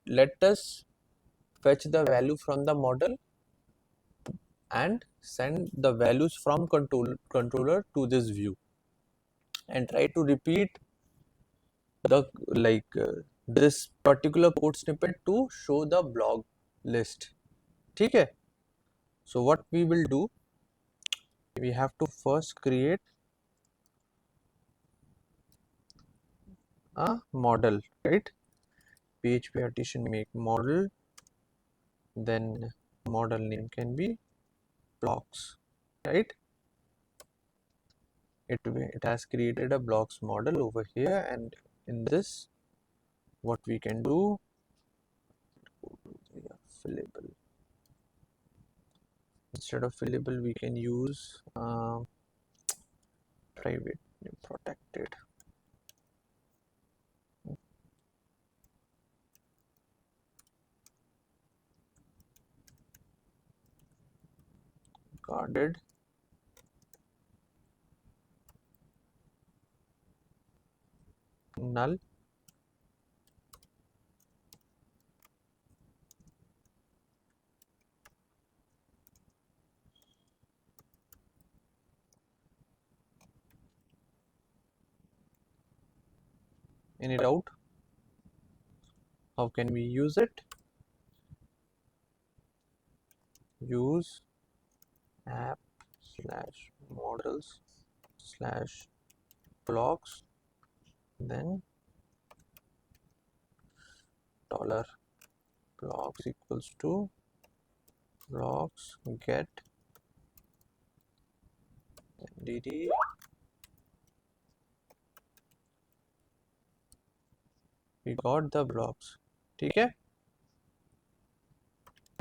let us fetch the value from the model and send the values from controller to this view, and try to repeat the this particular code snippet to show the blog list. ठीक है? So what we will do, we have to first create a model, right? PHP addition make model, then model name can be blocks, right? It has created a blocks model over here, and in this what we can do, fillable. Instead of fillable we can use private protected. Guarded, null, any doubt how can we use it? Use app slash models slash blocks, then dollar blocks equals to blocks get dd we got the blocks. ठीक है?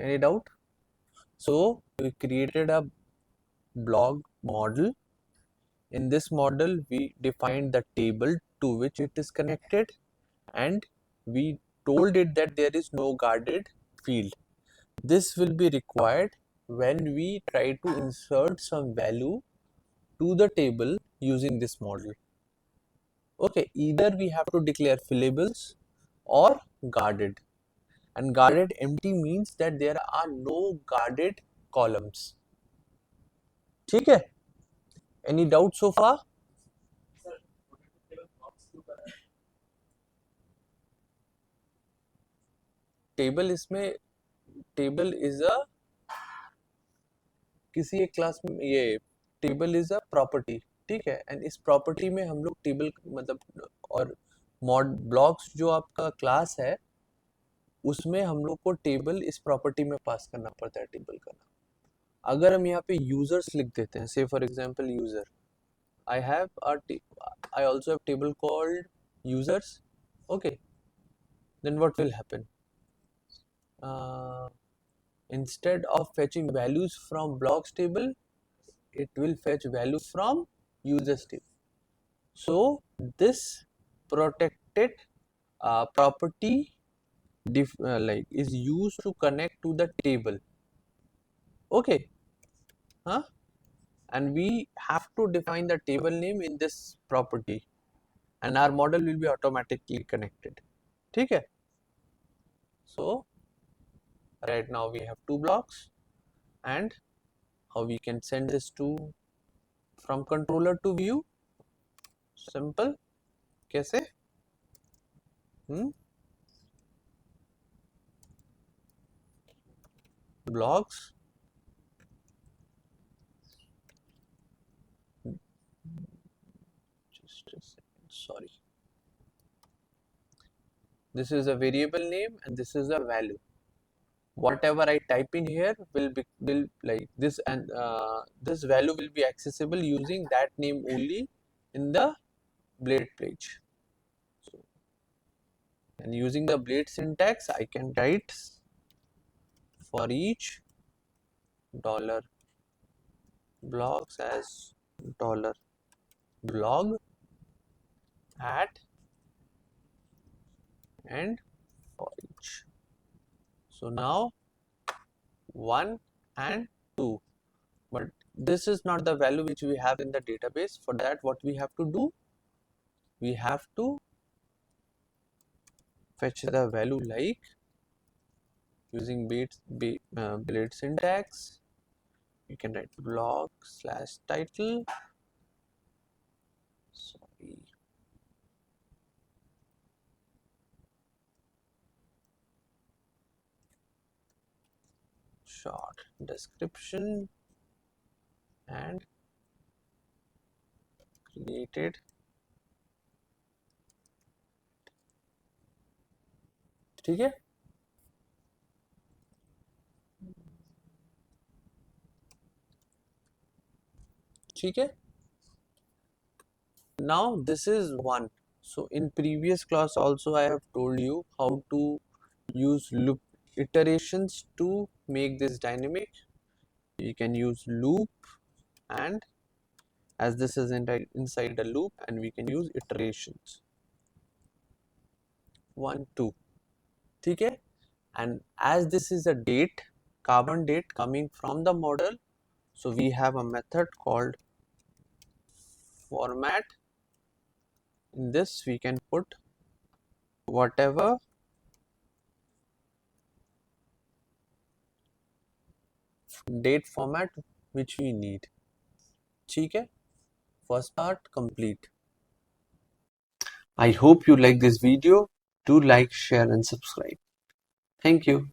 Any doubt? So we created a blog model. In this model we defined the table to which it is connected, and we told it that there is no guarded field. This will be required when we try to insert some value to the table using this model. Okay, either we have to declare fillables or guarded, and guarded empty means that there are no guarded columns. ठीक है? Any doubt so far? Table इसमें table is a किसी एक class में ये table is a property, ठीक है? And इस प्रॉपर्टी में हम लोग टेबल मतलब और मॉड ब्लॉक्स जो आपका क्लास है उसमें हम लोग को टेबल इस प्रॉपर्टी में पास करना पड़ता है टेबल का नाम। अगर हम यहाँ पे यूजर्स लिख देते हैं, से for example user, I have I also have table called users. Okay, then what will happen? Instead of fetching values from blocks table, it will fetch value from users table. So this protected property is used to connect to the table. Okay, huh? And we have to define the table name in this property, and our model will be automatically connected. ठीक है? So right now we have two blocks, and how we can send this to from controller to view? Simple. कैसे? Blocks just a second, sorry, this is a variable name and this is a value. Whatever I type in here will like this, and this value will be accessible using that name only in the blade page. So, and using the blade syntax I can write for each dollar blocks as dollar blog at and for each. So now 1 and 2, but this is not the value which we have in the database. For that what we have to do, we have to fetch the value like using bullet syntax. You can write blog slash title, sorry, short description, and created. ठीक है, ठीक है. Now this is one. So in previous class also I have told you how to use loop iterations to make this dynamic. You can use loop, and as this is inside a loop, and we can use iterations 1 2. ठीक है. And as this is a date, carbon date coming from the model, so we have a method called format. In this we can put whatever date format which we need. ठीक है. First part complete. I hope you like this video. Do like, share and subscribe. Thank you.